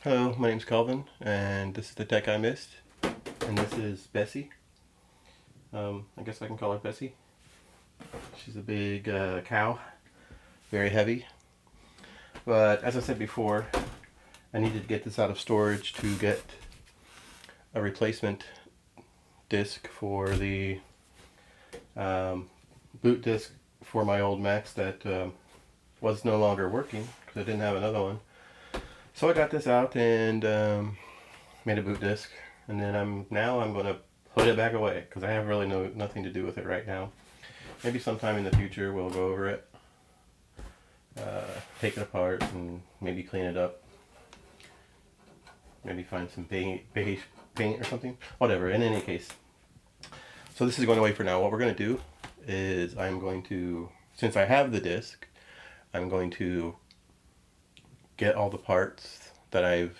Hello, my name's Calvin, and this is the tech I missed, and this is Bessie. I guess I can call her Bessie. She's a big cow, very heavy. But as I said before, I needed to get this out of storage to get a replacement disk for the boot disk for my old Macs that was no longer working because I didn't have another one. So I got this out and made a boot disk, and then I'm going to put it back away because I have really nothing to do with it right now. Maybe sometime in the future we'll go over it, take it apart, and maybe clean it up. Maybe find some beige paint or something. Whatever. In any case, so this is going away for now. What we're going to do is I'm going to, since I have the disk, I'm going to get all the parts that I've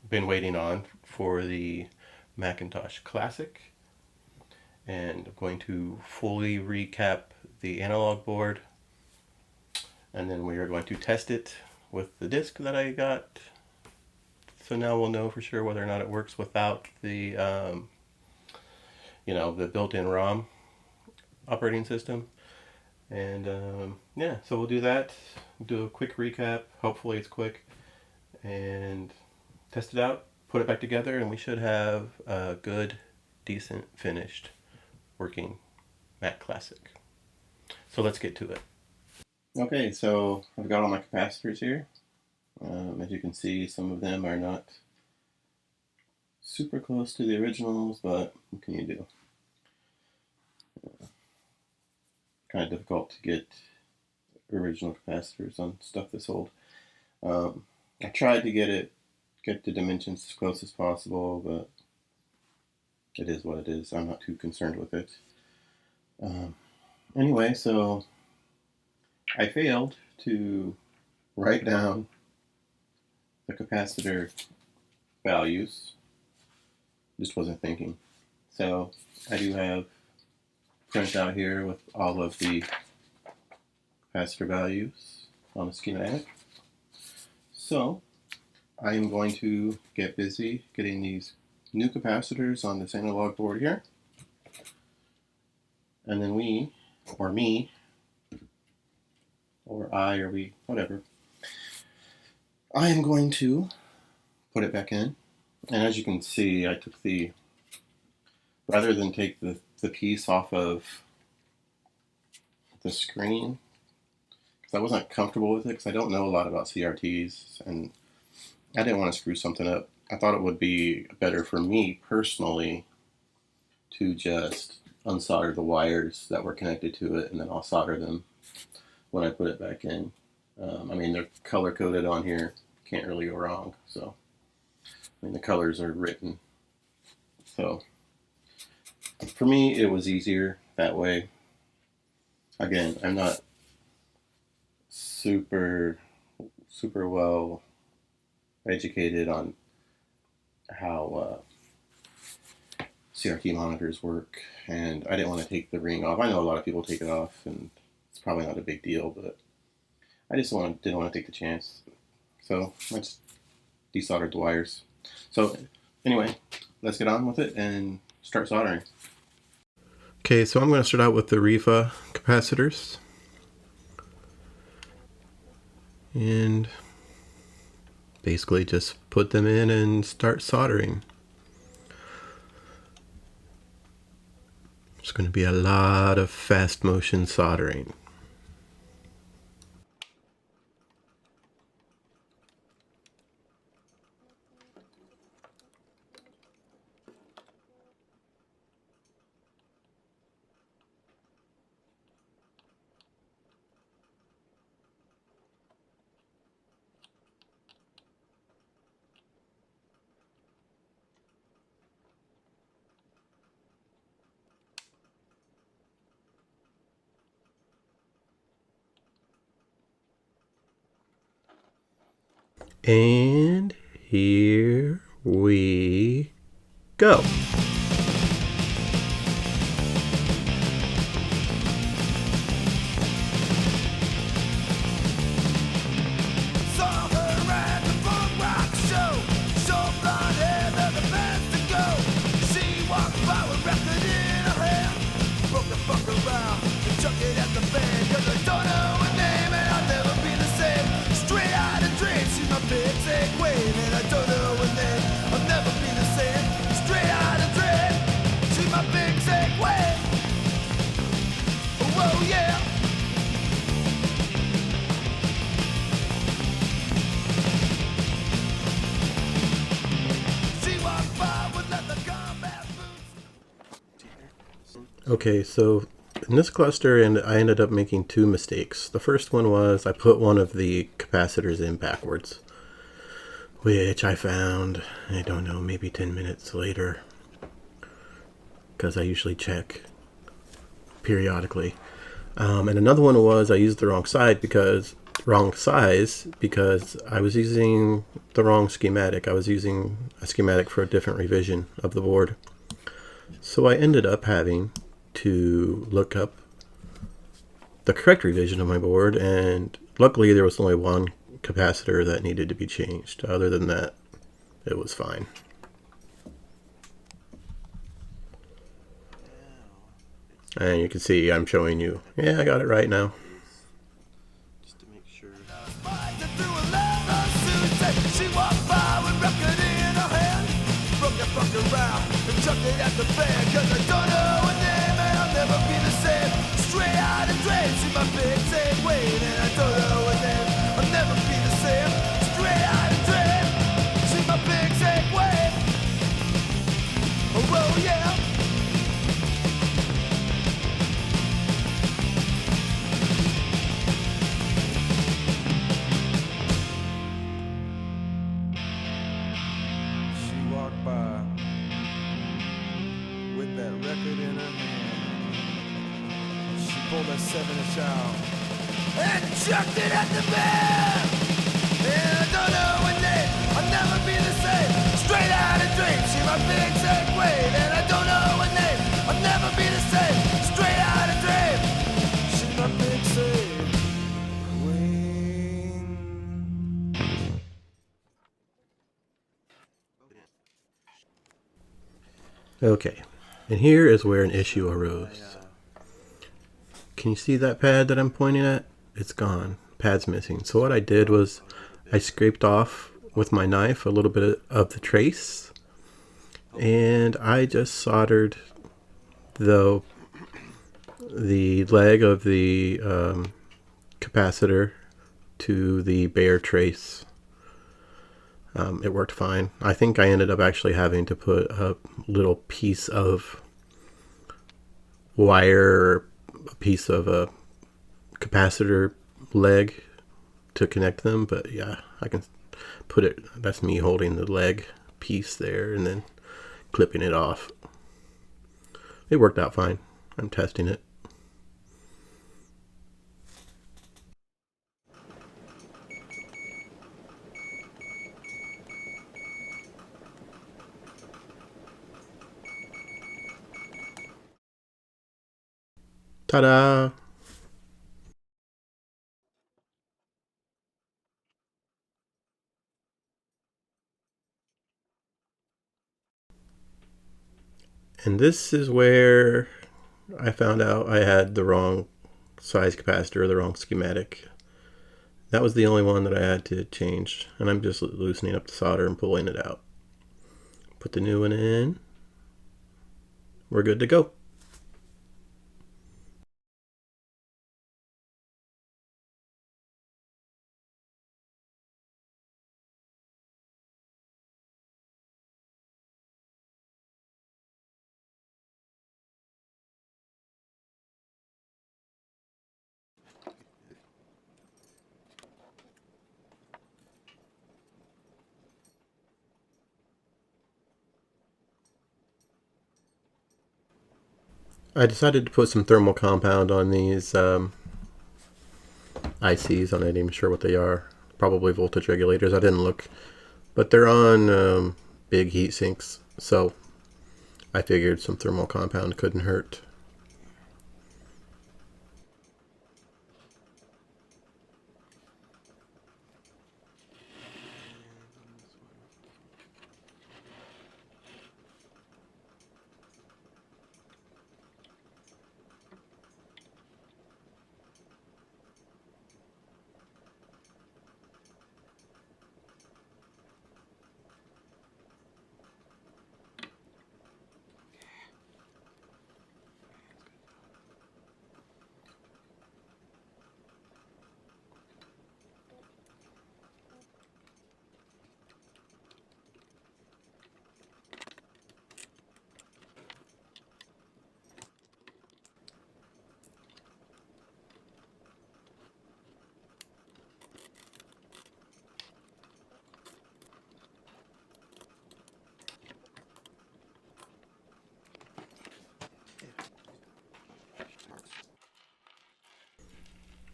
been waiting on for the Macintosh Classic, and I'm going to fully recap the analog board, and then we are going to test it with the disk that I got. So now we'll know for sure whether or not it works without the the built-in ROM operating system. And yeah, so we'll do that, do a quick recap, hopefully it's quick, and test it out, put it back together, and we should have a good, decent, finished, working Mac Classic. So let's get to it. Okay, so I've got all my capacitors here. As you can see, some of them are not super close to the originals, but what can you do? Kind of difficult to get original capacitors on stuff this old. I tried to get the dimensions as close as possible, but it is what it is. I'm not too concerned with it. Anyway, so I failed to write down the capacitor values. Just wasn't thinking. So I do have print out here with all of the capacitor values on the schematic. So I am going to get busy getting these new capacitors on this analog board here. And then we, or me, or I, or we, whatever, I am going to put it back in. And as you can see, I took rather than take the piece off of the screen, because I wasn't comfortable with it, because I don't know a lot about CRTs, and I didn't want to screw something up. I thought it would be better for me personally to just unsolder the wires that were connected to it, and then I'll solder them when I put it back in. I mean, they're color coded on here, can't really go wrong. So, I mean, the colors are written. So, for me, it was easier that way. Again, I'm not super well educated on how CRT monitors work, and I didn't want to take the ring off. I know a lot of people take it off, and it's probably not a big deal, but I just didn't want to take the chance. So I just desoldered the wires. So anyway, let's get on with it and start soldering. Okay, so I'm going to start out with the REFA capacitors. And basically just put them in and start soldering. It's going to be a lot of fast motion soldering. And here we go. Saw her at the boat ride. zigzag way, and I don't know when then I'll never be the same. Straight out of dread, see my big zag way. Whoa, yeah. She walked by with leather combat boots. Okay, so in this cluster, and I ended up making two mistakes. The first one was I put one of the capacitors in backwards, which I found, I don't know, maybe 10 minutes later, because I usually check periodically. And another one was I used the wrong size because I was using the wrong schematic. I was using a schematic for a different revision of the board. So I ended up having to look up the correct revision of my board, and luckily there was only one capacitor that needed to be changed. Other than that, it was fine. And you can see I'm showing you. Yeah, I got it right now. Just to make sure. She walked by with record in her hand, broke that fucker around and chucked it at the fan. Cause I don't know her name and I'll never be the same. Straight out of dread, see my big zag wave, and I don't know her name, I'll never be the same. Straight out of dread, see my big zag wave. Oh yeah. She walked by with that record in her hand. She pulled that 7-inch out and chucked it at the band. And I don't know when I'll never be the same. Straight out of dreams, she my big zag wave. And I don't know when I'll never be the same. Straight out of dreams, she my big zag wave. Okay, and here is where an issue arose. Can you see that pad that I'm pointing at? It's gone. Pad's missing. So what I did was I scraped off with my knife a little bit of the trace, and I just soldered the leg of the capacitor to the bare trace. It worked fine. I think I ended up actually having to put a little piece of wire, a piece of a capacitor leg to connect them, but yeah, I can put it, that's me holding the leg piece there and then clipping it off. It worked out fine. I'm testing it. Ta-da! And this is where I found out I had the wrong size capacitor, the wrong schematic. That was the only one that I had to change, and I'm just loosening up the solder and pulling it out. Put the new one in. We're good to go. I decided to put some thermal compound on these ICs. I'm not even sure what they are. Probably voltage regulators. I didn't look. But they're on big heat sinks, so I figured some thermal compound couldn't hurt.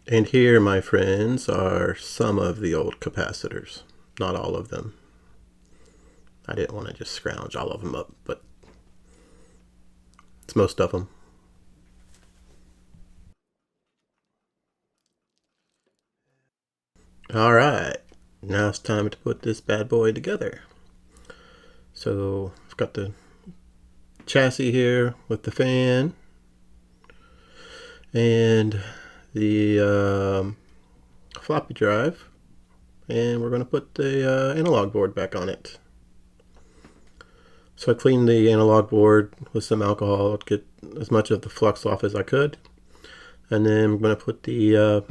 And here, my friends, are some of the old capacitors. Not all of them. I didn't want to just scrounge all of them up, but it's most of them. Alright, now it's time to put this bad boy together. So, I've got the chassis here with the fan and the floppy drive, and we're going to put the analog board back on it. So I cleaned the analog board with some alcohol to get as much of the flux off as I could, and then I'm going to put the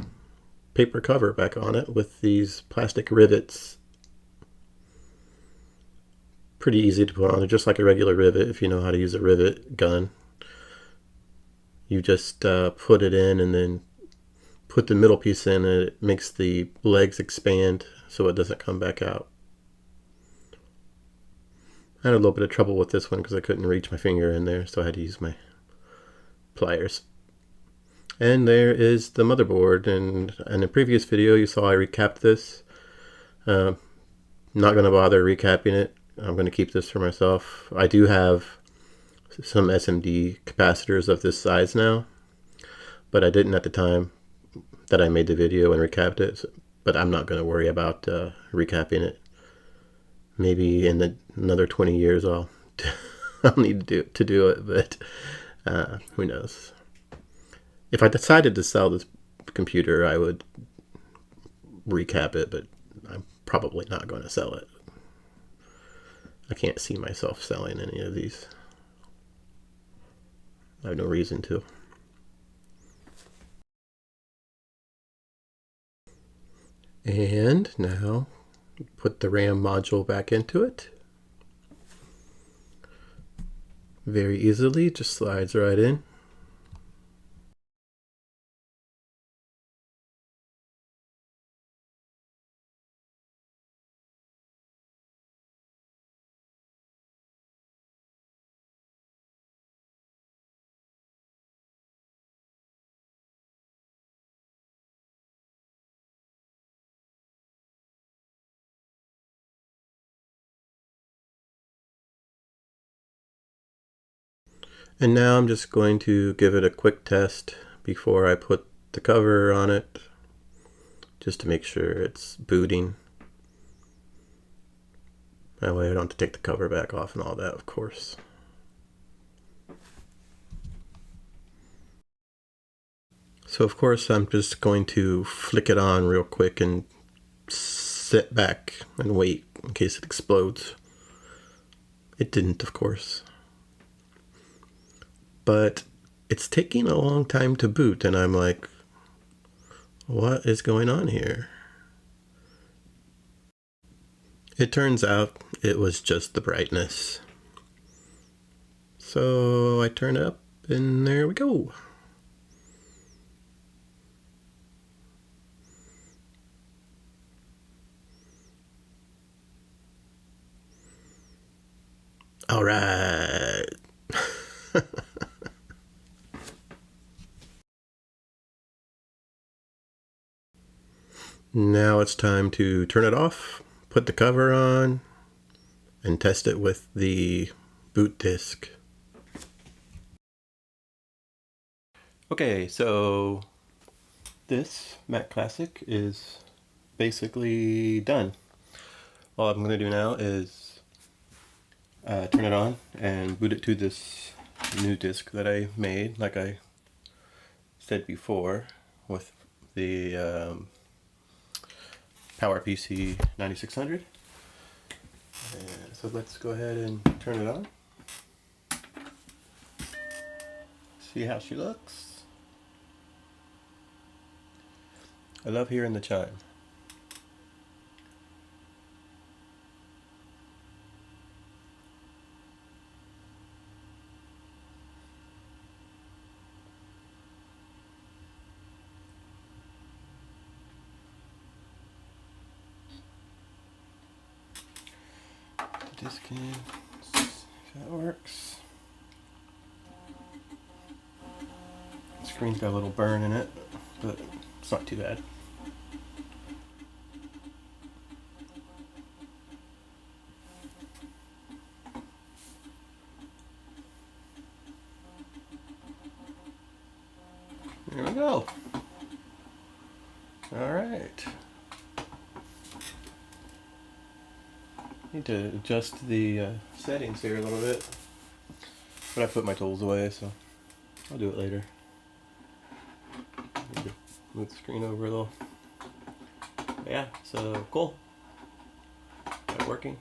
paper cover back on it with these plastic rivets. Pretty easy to put on. They're just like a regular rivet if you know how to use a rivet gun. You just put it in and then put the middle piece in, and it makes the legs expand so it doesn't come back out. I had a little bit of trouble with this one because I couldn't reach my finger in there, so I had to use my pliers. And there is the motherboard, and in the previous video you saw I recapped this. Not going to bother recapping it. I'm going to keep this for myself. I do have some SMD capacitors of this size now, but I didn't at the time that I made the video and recapped it, but I'm not going to worry about recapping it. Maybe in another 20 years I'll need to do it, but who knows. If I decided to sell this computer, I would recap it, but I'm probably not going to sell it. I can't see myself selling any of these. I have no reason to. And now put the RAM module back into it. Very easily, just slides right in. And now I'm just going to give it a quick test before I put the cover on it, just to make sure it's booting. That way I don't have to take the cover back off and all that, of course. So of course I'm just going to flick it on real quick and sit back and wait in case it explodes. It didn't, of course. But it's taking a long time to boot, and I'm like, what is going on here? It turns out it was just the brightness. So I turn it up, and there we go. All right. Now it's time to turn it off, put the cover on, and test it with the boot disk. Okay, so this Mac Classic is basically done. All I'm going to do now is turn it on and boot it to this new disk that I made, like I said before, with the PowerPC 9600. And so let's go ahead and turn it on. See how she looks. I love hearing the chime. Disk in, if that works. The screen's got a little burn in it, but It's not too bad. There we go. All right. Need to adjust the settings here a little bit, but I put my tools away, so I'll do it later. Need to move the screen over a little. But yeah, so cool. Got it working.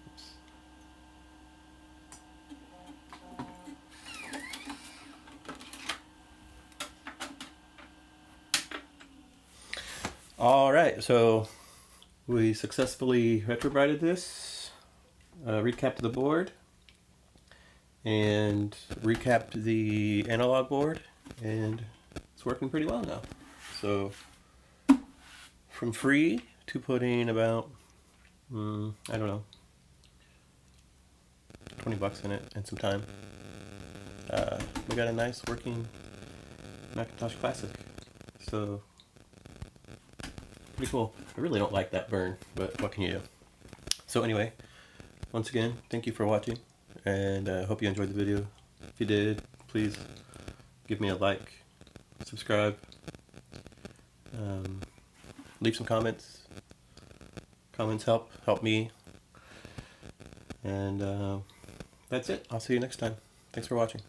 Oops. All right, so we successfully retrobrighted this, recapped the board, and recapped the analog board, and it's working pretty well now. So from free to putting about, I don't know, $20 in it and some time, we got a nice working Macintosh Classic. So pretty cool. I really don't like that burn, but what can you do? So anyway, once again, thank you for watching, and I hope you enjoyed the video. If you did, please give me a like, subscribe, leave some comments. Comments help me, and that's it. I'll see you next time. Thanks for watching.